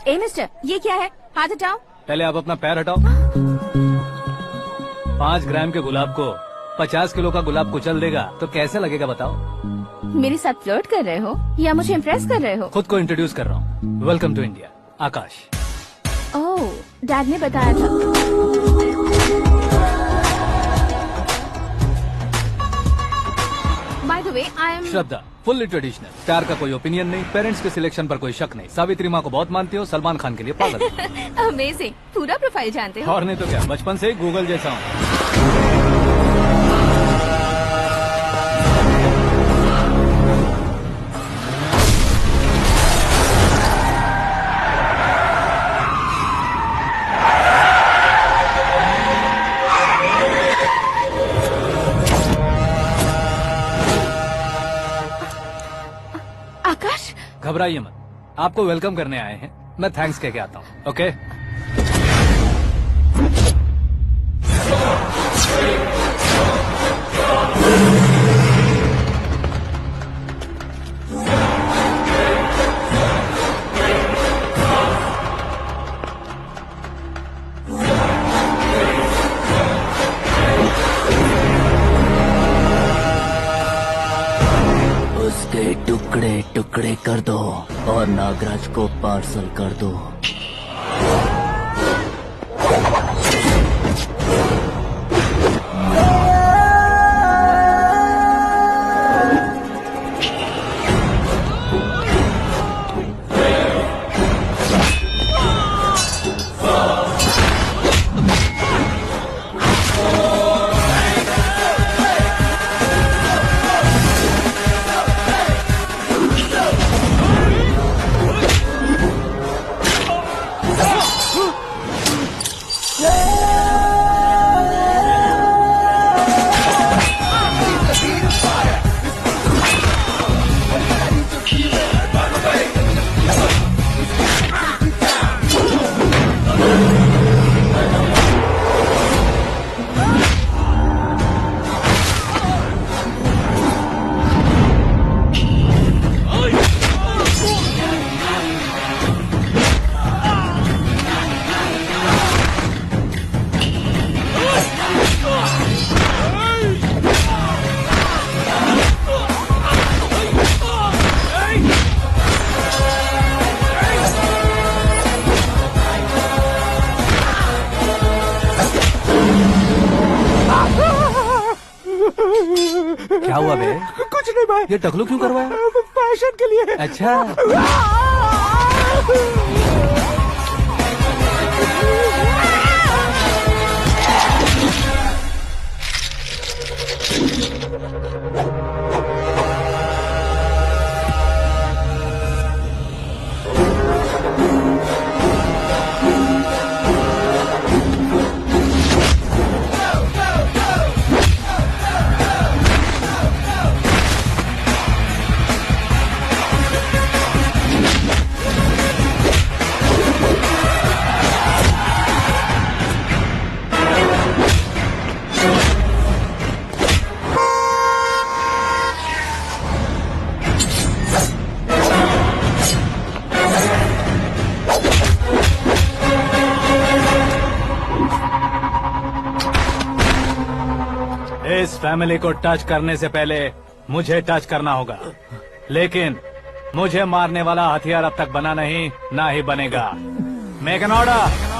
ए mister, ये क्या है? हाथ हटाओ। पहले आप अपना पैर हटाओ। 5 ग्राम के गुलाब को 50 किलो का गुलाब कुचल देगा तो कैसे लगेगा बताओ? मेरे साथ फ्लर्ट कर रहे हो या मुझे इम्प्रेस कर रहे हो? खुद को इंट्रोड्यूस कर रहा हूँ। Welcome to India, Aakash. Oh, dad ने बताया था। By the way, I am Shraddha, fully traditional. प्यार का कोई ओपिनियन नहीं, पेरेंट्स के सिलेक्शन पर कोई शक नहीं। सावित्री माँ को बहुत मानती हो, सलमान खान के लिए पागल। अमेजिंग, पूरा प्रोफाइल जानते हो। और नहीं तो क्या, बचपन से ही गूगल जैसा हूँ। आकाश, घबराइए मत, आपको वेलकम करने आए हैं। मैं थैंक्स कह के आता हूँ। ओके? उसके टुकड़े टुकड़े कर दो और नागराज को पार्सल कर दो। क्या हुआ बे? कुछ नहीं भाई। ये टकलू क्यों करवाया? फैशन के लिए। अच्छा, इस फैमिली को टच करने से पहले मुझे टच करना होगा, लेकिन मुझे मारने वाला हथियार अब तक बना नहीं, ना ही बनेगा। Make an order.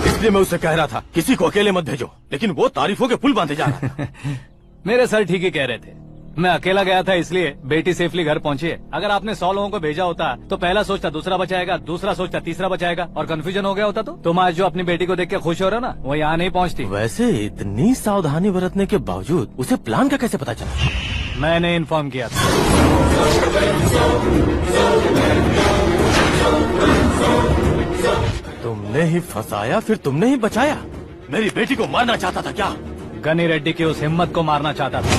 इसलिए मैं उससे कह रहा था किसी को अकेले मत भेजो, लेकिन वो तारीफों के पुल बांधे जा रहा था। मेरे सर ठीक ही कह रहे थे। मैं अकेला गया था इसलिए बेटी सेफली घर पहुंची है। अगर आपने 100 लोगों को भेजा होता तो पहला सोचता दूसरा बचाएगा, दूसरा सोचता तीसरा बचाएगा, और कंफ्यूजन हो गया होता तो तुम आज जो अपनी बेटी को देख के खुश हो रहे हो ना, वो यहाँ नहीं पहुँचती। वैसे इतनी सावधानी बरतने के बावजूद उसे प्लान का कैसे पता चला? मैंने इन्फॉर्म किया था। तुमने ही फंसाया, फिर तुमने ही बचाया। मेरी बेटी को मारना चाहता था क्या? गनी रेड्डी की उस हिम्मत को मारना चाहता था।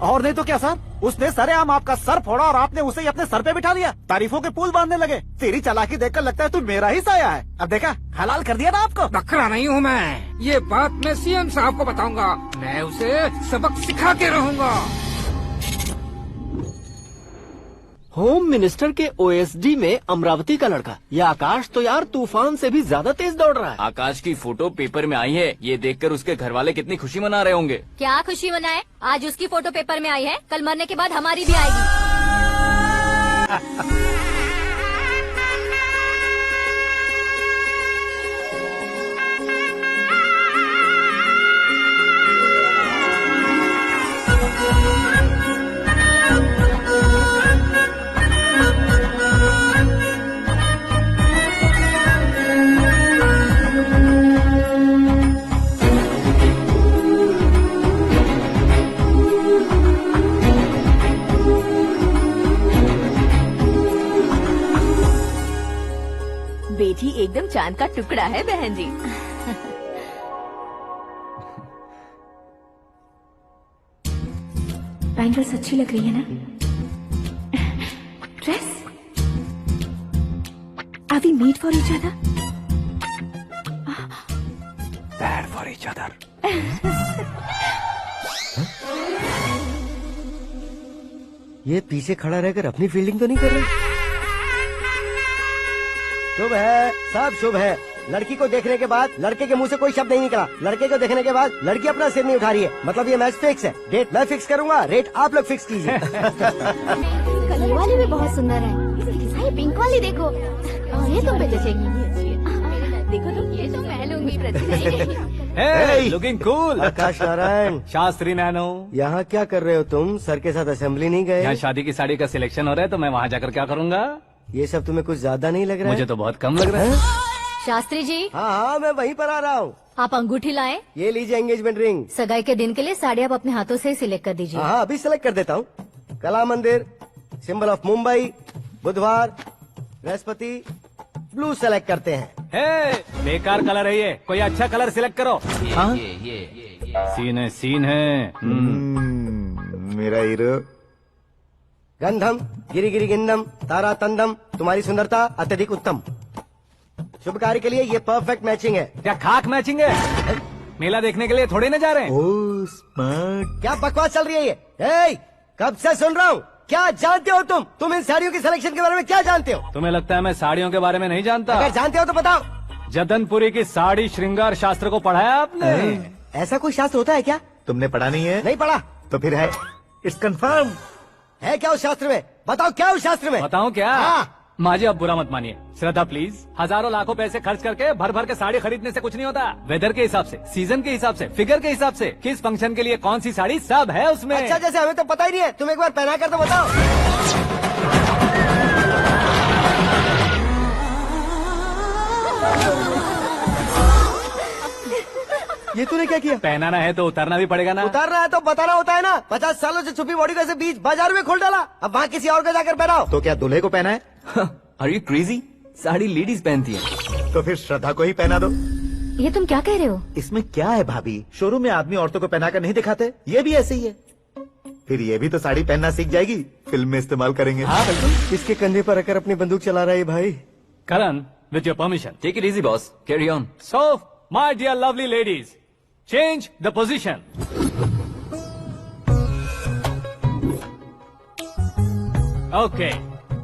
और नहीं तो क्या सर, उसने सरेआम आपका सर फोड़ा और आपने उसे ही अपने सर पे बिठा लिया। तारीफों के पुल बांधने लगे। तेरी चालाकी देखकर लगता है तू मेरा ही साया है। अब देखा, हलाल कर दिया ना आपको। बकरा नहीं हूँ मैं, ये बात मैं सीएम साहब को बताऊंगा। मैं उसे सबक सिखा के रहूंगा। होम मिनिस्टर के ओएसडी में अमरावती का लड़का, ये आकाश तो यार तूफान से भी ज्यादा तेज दौड़ रहा है। आकाश की फोटो पेपर में आई है, ये देखकर उसके घर वाले कितनी खुशी मना रहे होंगे। क्या खुशी मनाए? आज उसकी फोटो पेपर में आई है, कल मरने के बाद हमारी भी आएगी। बेटी एकदम चांद का टुकड़ा है बहन जी। बैंगल्स अच्छी लग रही है ना? Dress? Are we made for each other? Bad for each other. ये पीछे खड़ा रहकर अपनी फील्डिंग तो नहीं कर रहा? शुभ है, सब शुभ है। लड़की को देखने के बाद लड़के के मुंह से कोई शब्द नहीं निकला। लड़के को देखने के बाद लड़की अपना सिर नहीं उठा रही है। मतलब ये मैच फिक्स है। डेट मैं फिक्स करूंगा, रेट आप लोग फिक्स कीजिए। ये वाली भी बहुत सुंदर है। ये पिंक वाली देखो, और ये तुम पे जचेगी। देखो तो ये तो मैं लूंगी प्रतिभा। Hey, looking cool। आकाश नारायण, शास्त्री नैनो, यहाँ क्या कर रहे हो तुम? सर के साथ असेंबली नहीं यहाँ गए? शादी की साड़ी का सिलेक्शन हो रहा है तो मैं वहाँ जाकर क्या करूँगा? ये सब तुम्हें कुछ ज्यादा नहीं लग रहा मुझे है? तो बहुत कम लग रहा है। शास्त्री जी, हाँ हाँ, मैं वहीं पर आ रहा हूँ। आप अंगूठी लाएं। ये लीजिए एंगेजमेंट रिंग। सगाई के दिन के लिए साड़ी आप अपने हाथों से ही सिलेक्ट कर दीजिए। हाँ, अभी सेलेक्ट कर देता हूँ। कला मंदिर, सिंबल ऑफ मुंबई, बुधवार, बृहस्पति, ब्लू सेलेक्ट करते हैं। हे, बेकार कलर है ये, कोई अच्छा कलर सिलेक्ट करो। हाँ? सीन है। मेरा हीरो। गंधम, गिरी गिरी गिंदम, तारा तंदम, तुम्हारी सुंदरता अत्यधिक उत्तम। शुभ कार्य के लिए ये परफेक्ट मैचिंग है। क्या खाक मैचिंग है? मेला देखने के लिए थोड़ी न जा रहे हैं। Oh smart. क्या बकवास चल रही है ये? ए, कब से सुन रहा हूँ। क्या जानते हो तुम इन साड़ियों की सिलेक्शन के बारे में क्या जानते हो? तुम्हें लगता है मैं साड़ियों के बारे में नहीं जानता? अगर जानते हो तो बताओ। जदनपुरी की साड़ी श्रृंगार शास्त्र को पढ़ा है आपने? ऐसा कोई शास्त्र होता है क्या? तुमने पढ़ा नहीं है? नहीं पढ़ा। तो फिर है, इट्स कंफर्म। है क्या उस शास्त्र में? बताओ क्या उस शास्त्र में? बताऊं क्या? हाँ। माँ जी, अब बुरा मत मानिए। श्रद्धा प्लीज, हजारों लाखों पैसे खर्च करके भर भर के साड़ी खरीदने से कुछ नहीं होता। वेदर के हिसाब से, सीजन के हिसाब से, फिगर के हिसाब से, किस फंक्शन के लिए कौन सी साड़ी, सब है उसमें। अच्छा, जैसे हमें तो पता ही नहीं है। तुम एक बार पहना कर तो बताओ। ये तूने क्या किया? पहनाना है तो उतारना भी पड़ेगा ना। उतारना है तो बताना होता है ना। 50 सालों से छुपी बॉडी को ऐसे बीच बाजार में खोल डाला। अब वहाँ किसी और को जाकर पहनाओ। तो क्या दूल्हे को पहना है? Are you crazy? Sari ladies पहनती है। तो फिर श्रद्धा को ही पहना दो। ये तुम क्या कह रहे हो? इसमें क्या है भाभी? शोरूम में आदमी औरतों को पहनाकर नहीं दिखाते, ये भी ऐसे ही है। फिर ये भी तो साड़ी पहनना सीख जाएगी, फिल्म में इस्तेमाल करेंगे। हाँ बिल्कुल। इसके कंधे पर रखकर अपनी बंदूक चला रहा है भाई। Karan, with your permission. Take it easy boss, carry on. So my dear lovely ladies, change the position. Okay,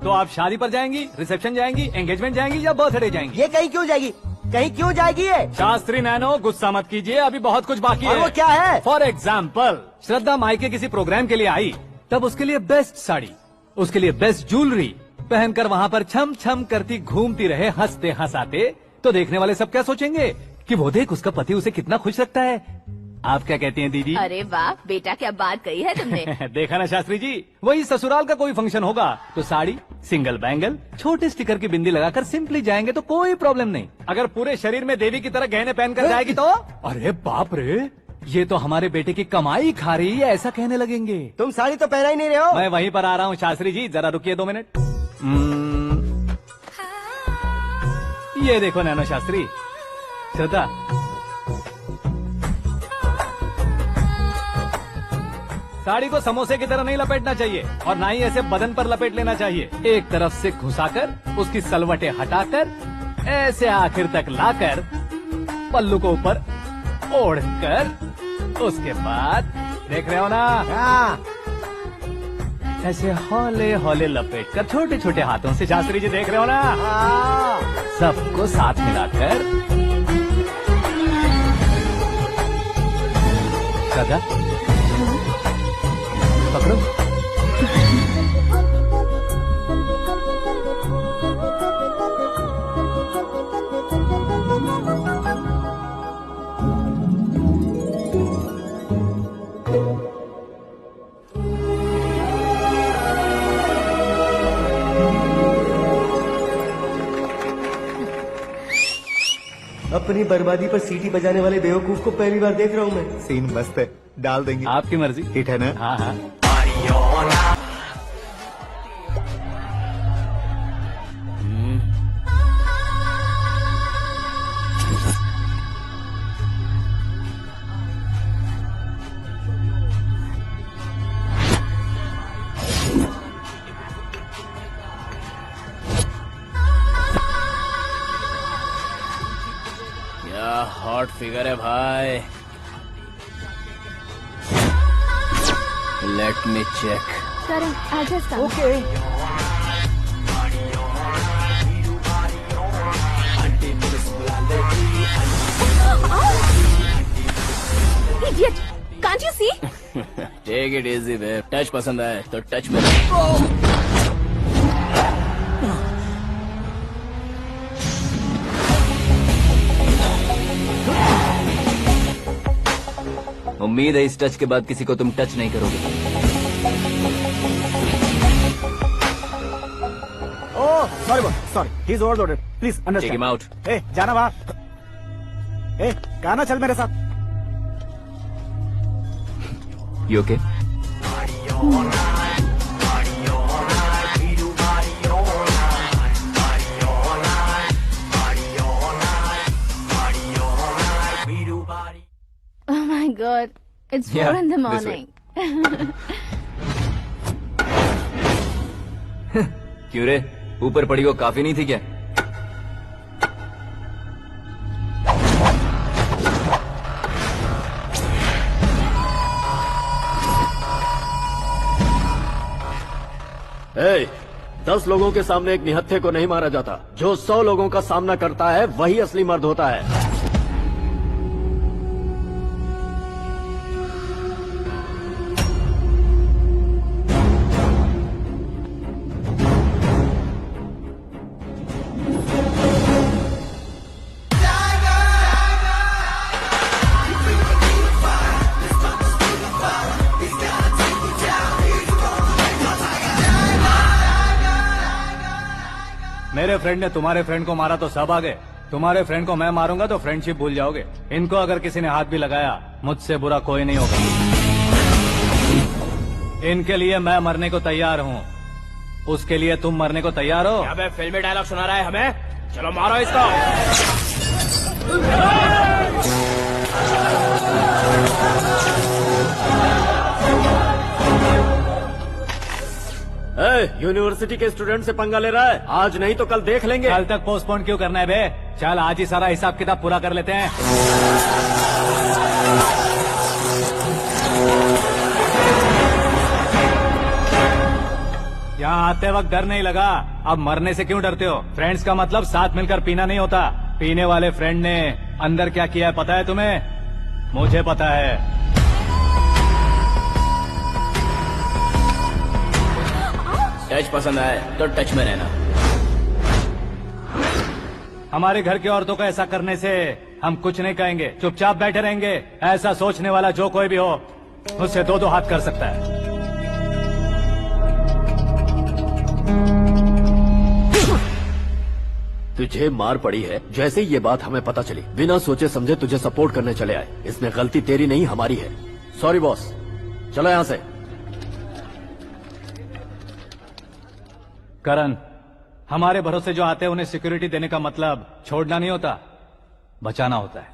तो आप शादी पर जाएंगी, रिसेप्शन जाएंगी, एंगेजमेंट जाएंगी या बर्थडे जाएंगी? ये कहीं क्यों जाएगी? कहीं क्यों जाएगी ये? शास्त्री नैनो, गुस्सा मत कीजिए, अभी बहुत कुछ बाकी और है। वो क्या है? फॉर एग्जाम्पल, श्रद्धा मायके किसी प्रोग्राम के लिए आई, तब उसके लिए बेस्ट साड़ी, उसके लिए बेस्ट ज्वेलरी पहनकर वहाँ पर छम छम करती घूमती रहे हंसते हंसाते, तो देखने वाले सब क्या सोचेंगे कि वो देख उसका पति उसे कितना खुश रखता है। आप क्या कहती हैं दीदी? अरे वाह बेटा, क्या बात कही है तुमने। देखा ना शास्त्री जी, वही ससुराल का कोई फंक्शन होगा तो साड़ी, सिंगल बैंगल, छोटे स्टिकर की बिंदी लगाकर सिंपली जाएंगे तो कोई प्रॉब्लम नहीं। अगर पूरे शरीर में देवी की तरह गहने पहनकर जाएगी तो अरे बाप रे, ये तो हमारे बेटे की कमाई खा रही है, ऐसा कहने लगेंगे। तुम साड़ी तो पहना ही नहीं रहे हो। मैं वहीं पर आ रहा हूँ शास्त्री जी, जरा रुकिए 2 मिनट। ये देखो नैनो शास्त्री, श्रद्धा, साड़ी को समोसे की तरह नहीं लपेटना चाहिए और ना ही ऐसे बदन पर लपेट लेना चाहिए। एक तरफ से घुसाकर उसकी सलवटें हटाकर ऐसे आखिर तक लाकर पल्लू को ऊपर ओढ़कर उसके बाद देख रहे हो ना, ऐसे हौले हौले लपेट कर छोटे छोटे हाथों से, शास्त्री जी देख रहे हो ना, सबको साथ मिलाकर सदा पकड़ो। अपनी बर्बादी पर सीटी बजाने वाले बेवकूफ को पहली बार देख रहा हूँ मैं। सीन मस्त है, डाल देंगे। आपकी मर्जी। हिट है ना? हाँ हाँ। क्या हॉट फिगर है भाई। Let me check. करण आजा साहब। Okay. Idiot! Can't you see? Take it easy babe. Touch पसंद आए तो टच में। उम्मीद है इस टच के बाद किसी को तुम टच नहीं करोगे। Oh sorry boss, sorry, he is overloaded, please take understand. Him out. ए जाना बाहर। ए गाना चल मेरे साथ। You okay? Oh my God! It's 4 in the this way. morning. क्यों रे, ऊपर पड़ी वो काफी नहीं थी क्या? ए, 10 लोगों के सामने एक निहत्थे को नहीं मारा जाता। जो 100 लोगों का सामना करता है वही असली मर्द होता है। मेरे फ्रेंड ने तुम्हारे फ्रेंड को मारा तो सब आ गए। तुम्हारे फ्रेंड को मैं मारूंगा तो फ्रेंडशिप भूल जाओगे। इनको अगर किसी ने हाथ भी लगाया, मुझसे बुरा कोई नहीं होगा। इनके लिए मैं मरने को तैयार हूँ। उसके लिए तुम मरने को तैयार हो? अबे फिल्मी डायलॉग सुना रहा है हमें। चलो मारो इसको। यूनिवर्सिटी के स्टूडेंट से पंगा ले रहा है। आज नहीं तो कल देख लेंगे। कल तक पोस्टपोन क्यों करना है बे? चल आज ही सारा हिसाब किताब पूरा कर लेते हैं। यहाँ आते वक्त डर नहीं लगा, अब मरने से क्यों डरते हो? फ्रेंड्स का मतलब साथ मिलकर पीना नहीं होता। पीने वाले फ्रेंड ने अंदर क्या किया है पता है तुम्हें? मुझे पता है। टच पसंद आए तो टच में रहना। हमारे घर की औरतों को ऐसा करने से हम कुछ नहीं कहेंगे, चुपचाप बैठे रहेंगे। ऐसा सोचने वाला जो कोई भी हो, उससे 2-2 हाथ कर सकता है। तुझे मार पड़ी है। जैसे ही ये बात हमें पता चली, बिना सोचे समझे तुझे सपोर्ट करने चले आए। इसमें गलती तेरी नहीं हमारी है। सॉरी बॉस, चलो यहाँ से। करण, हमारे भरोसे जो आते हैं उन्हें सिक्योरिटी देने का मतलब छोड़ना नहीं होता, बचाना होता है।